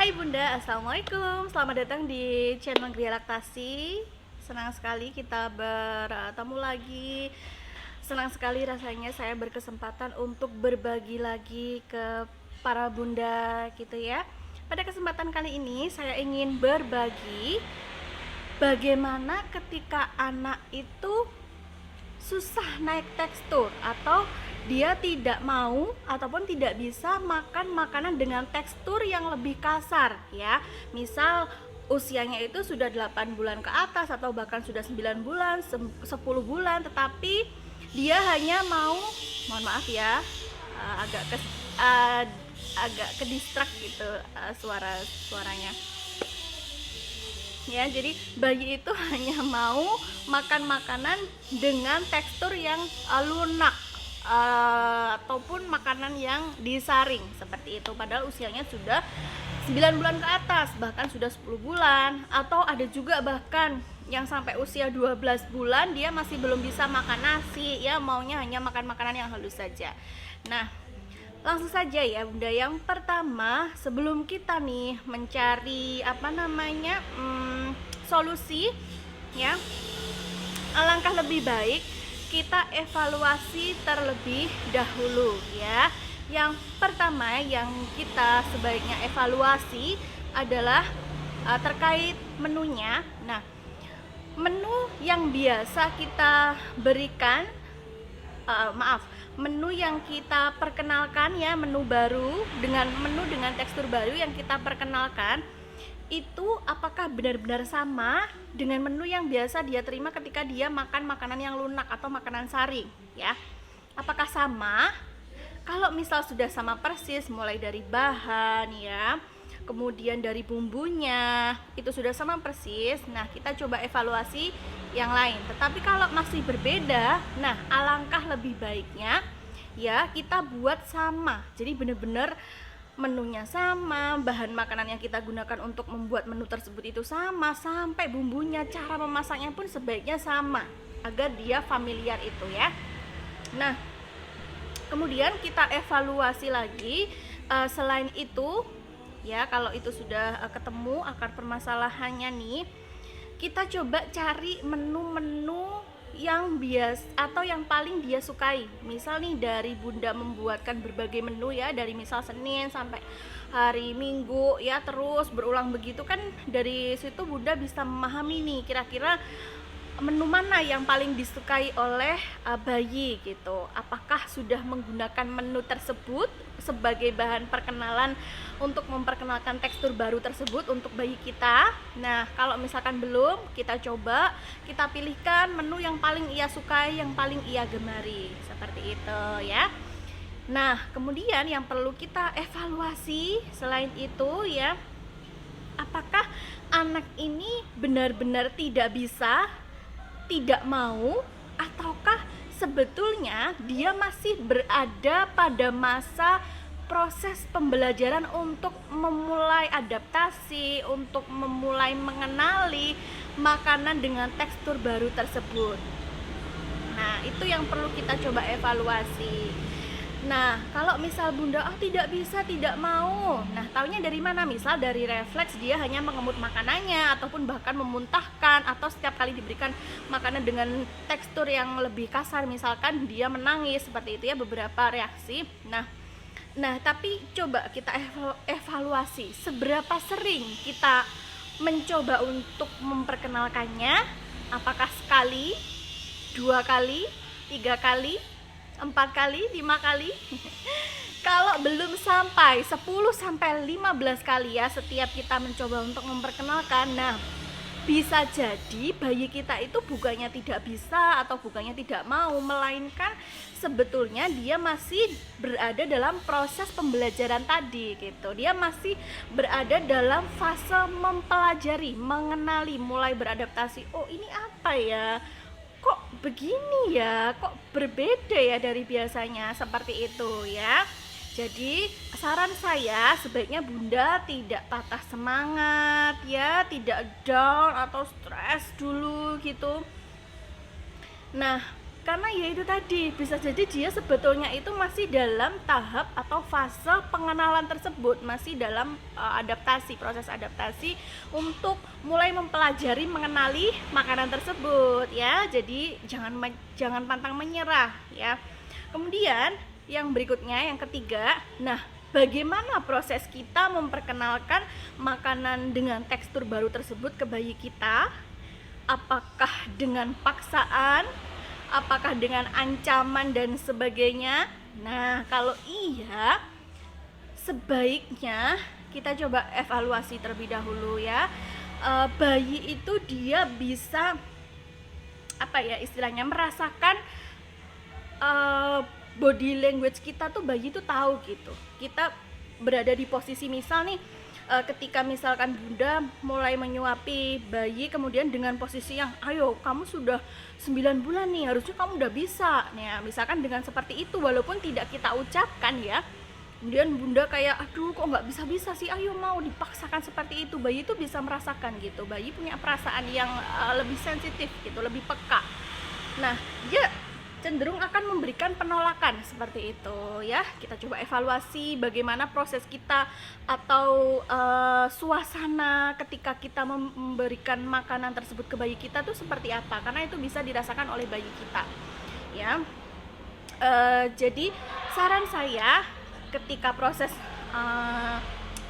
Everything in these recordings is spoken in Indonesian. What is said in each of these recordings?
Hai Bunda, Assalamualaikum. Selamat datang di channel Gria Laktasi. Senang sekali kita bertemu lagi. Senang sekali rasanya saya berkesempatan untuk berbagi lagi ke para bunda gitu ya. Pada kesempatan kali ini saya ingin berbagi bagaimana ketika anak itu susah naik tekstur atau dia tidak mau ataupun tidak bisa makan makanan dengan tekstur yang lebih kasar ya. Misal usianya itu sudah 8 bulan ke atas atau bahkan sudah 9 bulan, 10 bulan, tetapi dia hanya mau, mohon maaf ya, agak ke distract gitu suaranya ya. Jadi bayi itu hanya mau makan makanan dengan tekstur yang lunak ataupun makanan yang disaring seperti itu, padahal usianya sudah 9 bulan ke atas, bahkan sudah 10 bulan, atau ada juga bahkan yang sampai usia 12 bulan dia masih belum bisa makan nasi ya, maunya hanya makan makanan yang halus saja. Nah, langsung saja ya Bunda. Yang pertama, sebelum kita nih mencari solusi ya, alangkah lebih baik kita evaluasi terlebih dahulu ya. Yang pertama yang kita sebaiknya evaluasi adalah terkait menunya. Nah, menu yang biasa kita berikan, menu yang kita perkenalkan ya, menu dengan tekstur baru yang kita perkenalkan itu apakah benar-benar sama dengan menu yang biasa dia terima ketika dia makan makanan yang lunak atau makanan saring ya. Apakah sama? Kalau misal sudah sama persis, mulai dari bahan ya, kemudian dari bumbunya itu sudah sama persis, nah kita coba evaluasi yang lain. Tetapi kalau masih berbeda, nah alangkah lebih baiknya ya kita buat sama. Jadi benar-benar menunya sama, bahan makanan yang kita gunakan untuk membuat menu tersebut itu sama, sampai bumbunya, cara memasaknya pun sebaiknya sama agar dia familiar itu ya. Nah, kemudian kita evaluasi lagi selain itu ya, kalau itu sudah ketemu akar permasalahannya nih, kita coba cari menu-menu yang bias atau yang paling dia sukai. Misal nih dari Bunda membuatkan berbagai menu ya, dari misal Senin sampai hari Minggu ya, terus berulang begitu kan, dari situ Bunda bisa memahami nih kira-kira menu mana yang paling disukai oleh bayi gitu. Apakah sudah menggunakan menu tersebut sebagai bahan perkenalan untuk memperkenalkan tekstur baru tersebut untuk bayi kita. Nah, kalau misalkan belum, kita coba kita pilihkan menu yang paling ia sukai, yang paling ia gemari, seperti itu ya. Nah, kemudian yang perlu kita evaluasi selain itu ya, apakah anak ini benar-benar tidak bisa, tidak mau, ataukah sebetulnya dia masih berada pada masa proses pembelajaran untuk memulai adaptasi, untuk memulai mengenali makanan dengan tekstur baru tersebut. Nah, itu yang perlu kita coba evaluasi. Nah, kalau misal Bunda tidak bisa, tidak mau, nah taunya dari mana? Misal dari refleks dia hanya mengemut makanannya, ataupun bahkan memuntahkan, atau setiap kali diberikan makanan dengan tekstur yang lebih kasar, misalkan dia menangis, seperti itu ya, beberapa reaksi. Nah tapi coba kita evaluasi seberapa sering kita mencoba untuk memperkenalkannya. Apakah sekali, 2 kali, 3 kali, 4 kali, 5 kali? Kalau belum sampai 10 sampai 15 kali ya setiap kita mencoba untuk memperkenalkan, nah bisa jadi bayi kita itu bukannya tidak bisa atau bukannya tidak mau, melainkan sebetulnya dia masih berada dalam proses pembelajaran tadi gitu. Dia masih berada dalam fase mempelajari, mengenali, mulai beradaptasi. Oh, ini apa ya? Kok begini ya, kok berbeda ya dari biasanya, seperti itu ya. Jadi saran saya sebaiknya Bunda tidak patah semangat ya, tidak down atau stres dulu gitu. Nah, karena ya itu tadi, bisa jadi dia sebetulnya itu masih dalam tahap atau fase pengenalan tersebut, masih dalam adaptasi, proses adaptasi untuk mulai mempelajari mengenali makanan tersebut ya. Jadi jangan pantang menyerah ya. Kemudian yang berikutnya, yang ketiga, nah bagaimana proses kita memperkenalkan makanan dengan tekstur baru tersebut ke bayi kita? Apakah dengan paksaan? Apakah dengan ancaman dan sebagainya? Nah, kalau iya, sebaiknya kita coba evaluasi terlebih dahulu ya. Bayi itu dia bisa istilahnya merasakan body language kita tuh, bayi tuh tahu gitu. Kita berada di posisi misal nih, ketika misalkan bunda mulai menyuapi bayi, kemudian dengan posisi yang ayo kamu sudah 9 bulan nih, harusnya kamu udah bisa nih ya, misalkan dengan seperti itu, walaupun tidak kita ucapkan ya, kemudian bunda kayak aduh kok nggak bisa sih, ayo mau dipaksakan seperti itu, bayi itu bisa merasakan gitu. Bayi punya perasaan yang lebih sensitif gitu, lebih peka. Nah dia cenderung akan memberikan penolakan seperti itu ya. Kita coba evaluasi bagaimana proses kita atau suasana ketika kita memberikan makanan tersebut ke bayi kita tuh seperti apa, karena itu bisa dirasakan oleh bayi kita ya. Jadi saran saya ketika proses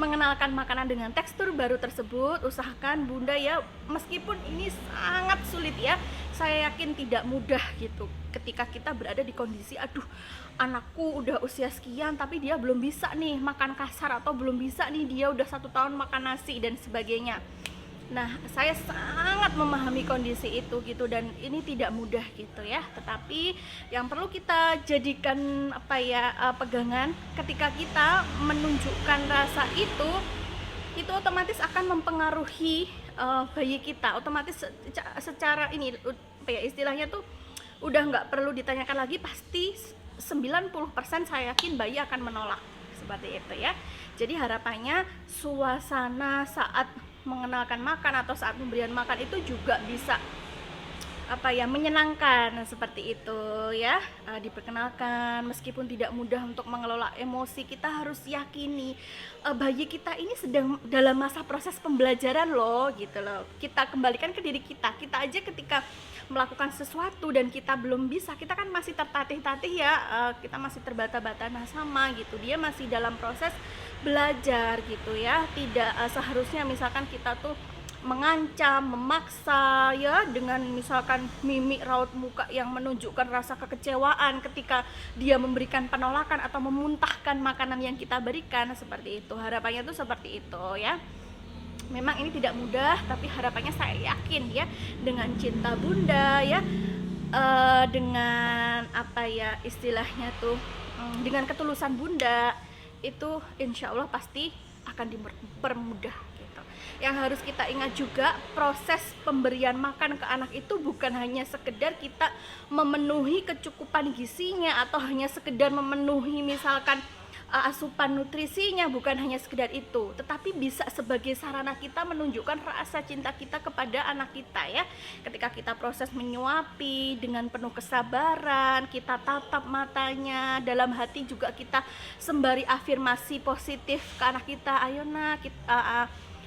mengenalkan makanan dengan tekstur baru tersebut, usahakan bunda ya, meskipun ini sangat sulit ya, saya yakin tidak mudah gitu ketika kita berada di kondisi aduh anakku udah usia sekian tapi dia belum bisa nih makan kasar, atau belum bisa nih dia udah 1 tahun makan nasi dan sebagainya. Nah, saya sangat memahami kondisi itu gitu, dan ini tidak mudah gitu ya. Tetapi yang perlu kita jadikan pegangan ketika kita menunjukkan rasa itu otomatis akan mempengaruhi bayi kita. Otomatis secara ini istilahnya tuh udah nggak perlu ditanyakan lagi, pasti 90% saya yakin bayi akan menolak seperti itu ya. Jadi harapannya suasana saat mengenalkan makan atau saat pemberian makan itu juga bisa menyenangkan seperti itu ya. Diperkenalkan, meskipun tidak mudah untuk mengelola emosi, kita harus yakini bayi kita ini sedang dalam masa proses pembelajaran loh gitu loh. Kita kembalikan ke diri kita aja ketika melakukan sesuatu dan kita belum bisa, kita kan masih tertatih-tatih ya, kita masih terbata-bata. Nah sama gitu, dia masih dalam proses belajar gitu ya. Tidak seharusnya misalkan kita tuh mengancam, memaksa ya, dengan misalkan mimik raut muka yang menunjukkan rasa kekecewaan ketika dia memberikan penolakan atau memuntahkan makanan yang kita berikan, seperti itu. Harapannya tuh seperti itu ya. Memang ini tidak mudah, tapi harapannya saya yakin ya, dengan cinta bunda ya, dengan istilahnya tuh, dengan ketulusan bunda, itu insya Allah pasti akan dipermudah gitu. Yang harus kita ingat juga, proses pemberian makan ke anak itu bukan hanya sekedar kita memenuhi kecukupan gizinya, atau hanya sekedar memenuhi misalkan asupan nutrisinya, bukan hanya sekedar itu, tetapi bisa sebagai sarana kita menunjukkan rasa cinta kita kepada anak kita ya. Ketika kita proses menyuapi dengan penuh kesabaran, kita tatap matanya, dalam hati juga kita sembari afirmasi positif ke anak kita, ayo nak,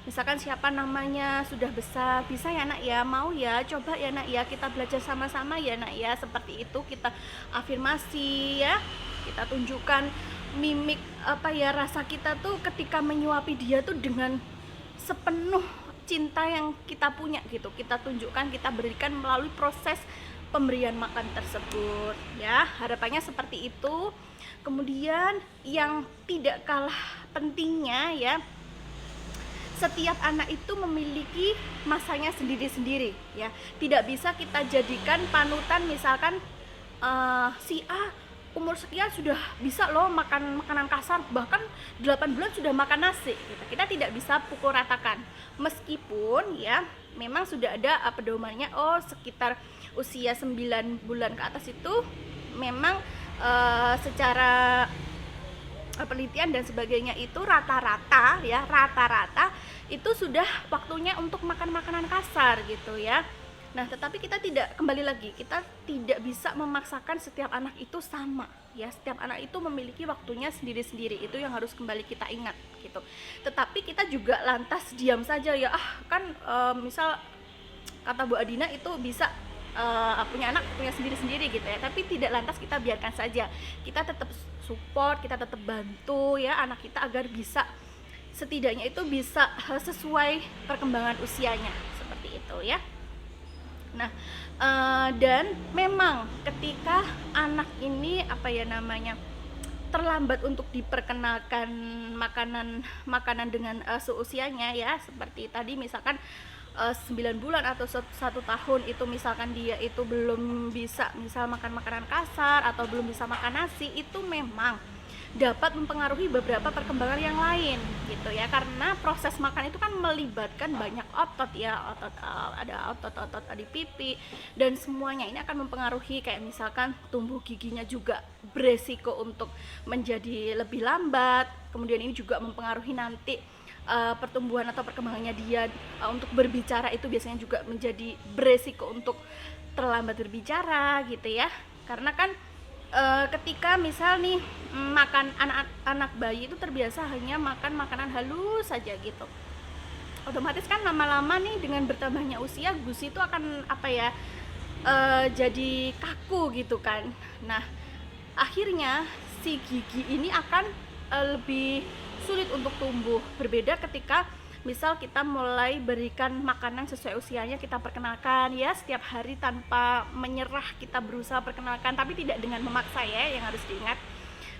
misalkan siapa namanya, sudah besar, bisa ya nak ya, mau ya, coba ya nak ya, kita belajar sama-sama ya nak ya, seperti itu kita afirmasi ya. Kita tunjukkan mimik rasa kita tuh ketika menyuapi dia tuh dengan sepenuh cinta yang kita punya gitu. Kita tunjukkan, kita berikan melalui proses pemberian makan tersebut ya. Harapannya seperti itu. Kemudian yang tidak kalah pentingnya ya, setiap anak itu memiliki masanya sendiri-sendiri ya. Tidak bisa kita jadikan panutan misalkan si A umur sekian sudah bisa loh makan makanan kasar, bahkan 8 bulan sudah makan nasi gitu. Kita tidak bisa pukul ratakan, meskipun ya memang sudah ada pedomannya, sekitar usia 9 bulan ke atas itu memang secara penelitian dan sebagainya itu rata-rata itu sudah waktunya untuk makan makanan kasar gitu ya. Nah, tetapi kita tidak, kembali lagi, kita tidak bisa memaksakan setiap anak itu sama ya. Setiap anak itu memiliki waktunya sendiri-sendiri, itu yang harus kembali kita ingat gitu. Tetapi kita juga lantas diam saja ya, kan misal kata Bu Adina itu bisa punya anak punya sendiri-sendiri gitu ya, tapi tidak lantas kita biarkan saja. Kita tetap support, kita tetap bantu ya anak kita agar bisa, setidaknya itu bisa sesuai perkembangan usianya, seperti itu ya. Nah, dan memang ketika anak ini terlambat untuk diperkenalkan makanan dengan seusianya ya, seperti tadi misalkan 9 bulan atau 1 tahun itu misalkan dia itu belum bisa misal makan makanan kasar atau belum bisa makan nasi, itu memang dapat mempengaruhi beberapa perkembangan yang lain gitu ya, karena proses makan itu kan melibatkan banyak otot ya, ada otot di pipi dan semuanya ini akan mempengaruhi, kayak misalkan tumbuh giginya juga beresiko untuk menjadi lebih lambat. Kemudian ini juga mempengaruhi nanti pertumbuhan atau perkembangannya dia untuk berbicara, itu biasanya juga menjadi beresiko untuk terlambat berbicara gitu ya, karena kan ketika misal nih makan anak bayi itu terbiasa hanya makan makanan halus saja gitu, otomatis kan lama-lama nih dengan bertambahnya usia gusi itu akan jadi kaku gitu kan. Nah, akhirnya si gigi ini akan lebih sulit untuk tumbuh. Berbeda ketika misal kita mulai berikan makanan sesuai usianya, kita perkenalkan ya setiap hari tanpa menyerah, kita berusaha perkenalkan tapi tidak dengan memaksa ya, yang harus diingat.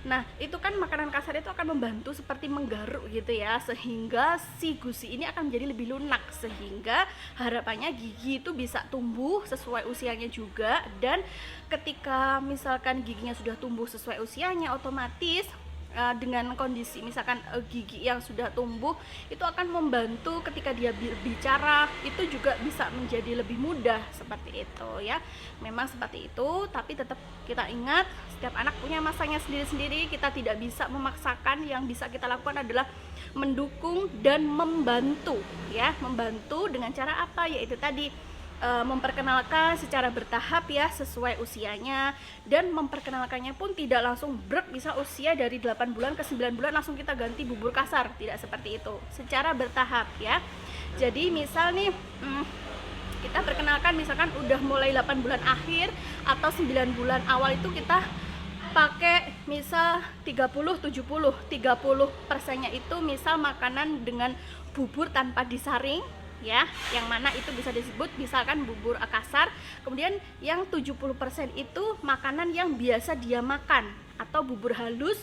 Nah, itu kan makanan kasar itu akan membantu seperti menggaruk gitu ya, sehingga si gusi ini akan menjadi lebih lunak, sehingga harapannya gigi itu bisa tumbuh sesuai usianya juga. Dan ketika misalkan giginya sudah tumbuh sesuai usianya, otomatis dengan kondisi misalkan gigi yang sudah tumbuh itu akan membantu ketika dia bicara itu juga bisa menjadi lebih mudah, seperti itu ya. Memang seperti itu, tapi tetap kita ingat setiap anak punya masanya sendiri-sendiri. Kita tidak bisa memaksakan, yang bisa kita lakukan adalah mendukung dan membantu ya. Membantu dengan cara apa? Yaitu tadi memperkenalkan secara bertahap ya, sesuai usianya, dan memperkenalkannya pun tidak langsung bisa usia dari 8 bulan ke 9 bulan langsung kita ganti bubur kasar, tidak seperti itu, secara bertahap ya. Jadi misal nih kita perkenalkan misalkan udah mulai 8 bulan akhir atau 9 bulan awal itu kita pakai misal 30-70%-nya itu misal makanan dengan bubur tanpa disaring ya, yang mana itu bisa disebut misalkan bubur kasar. Kemudian yang 70% itu makanan yang biasa dia makan atau bubur halus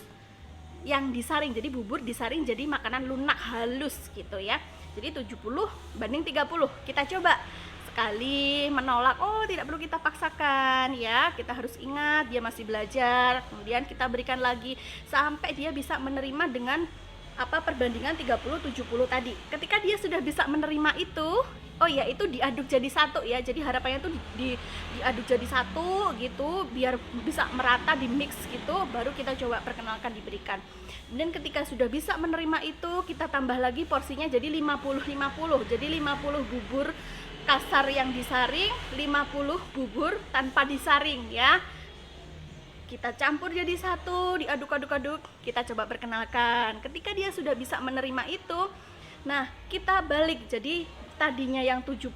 yang disaring, jadi bubur disaring jadi makanan lunak halus gitu ya. Jadi 70 banding 30. Kita coba sekali menolak, tidak perlu kita paksakan ya, kita harus ingat dia masih belajar. Kemudian kita berikan lagi sampai dia bisa menerima dengan perbandingan 30-70 tadi. Ketika dia sudah bisa menerima itu, itu diaduk jadi satu ya. Jadi harapannya tuh diaduk jadi satu gitu, biar bisa merata, di mix gitu, baru kita coba perkenalkan, diberikan. Dan ketika sudah bisa menerima itu, kita tambah lagi porsinya jadi 50-50. Jadi 50 bubur kasar yang disaring, 50 bubur tanpa disaring ya. Kita campur jadi satu, diaduk-aduk-aduk, kita coba perkenalkan. Ketika dia sudah bisa menerima itu, nah kita balik, jadi tadinya yang 70%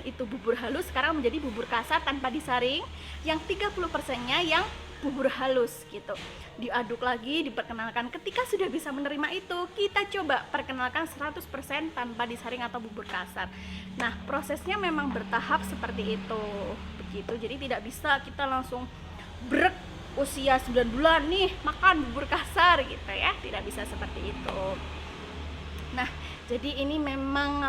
itu bubur halus, sekarang menjadi bubur kasar tanpa disaring, yang 30%-nya yang bubur halus gitu. Diaduk lagi, diperkenalkan. Ketika sudah bisa menerima itu, kita coba perkenalkan 100% tanpa disaring atau bubur kasar. Nah, prosesnya memang bertahap seperti itu. Begitu. Jadi tidak bisa kita langsung brek usia 9 bulan nih makan bubur kasar gitu ya, tidak bisa seperti itu. Nah, jadi ini memang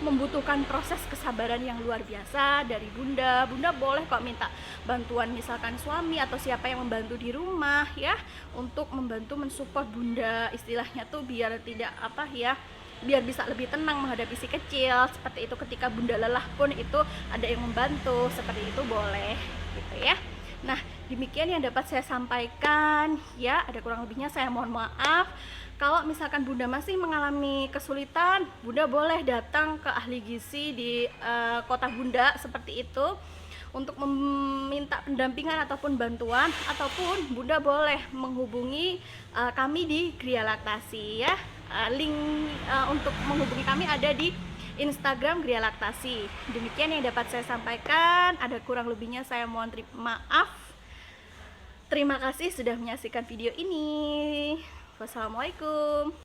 membutuhkan proses kesabaran yang luar biasa dari bunda. Bunda boleh kok minta bantuan misalkan suami atau siapa yang membantu di rumah ya, untuk membantu mensupport bunda, istilahnya tuh biar tidak biar bisa lebih tenang menghadapi si kecil, seperti itu. Ketika bunda lelah pun itu ada yang membantu, seperti itu boleh gitu ya. Nah, Demikian yang dapat saya sampaikan ya, ada kurang lebihnya saya mohon maaf. Kalau misalkan Bunda masih mengalami kesulitan, Bunda boleh datang ke ahli gizi di kota Bunda seperti itu untuk meminta pendampingan ataupun bantuan, ataupun Bunda boleh menghubungi kami di Gria Laktasi ya. Link untuk menghubungi kami ada di Instagram Gria Laktasi. Demikian yang dapat saya sampaikan, ada kurang lebihnya saya mohon maaf. Terima kasih sudah menyaksikan video ini. Wassalamualaikum.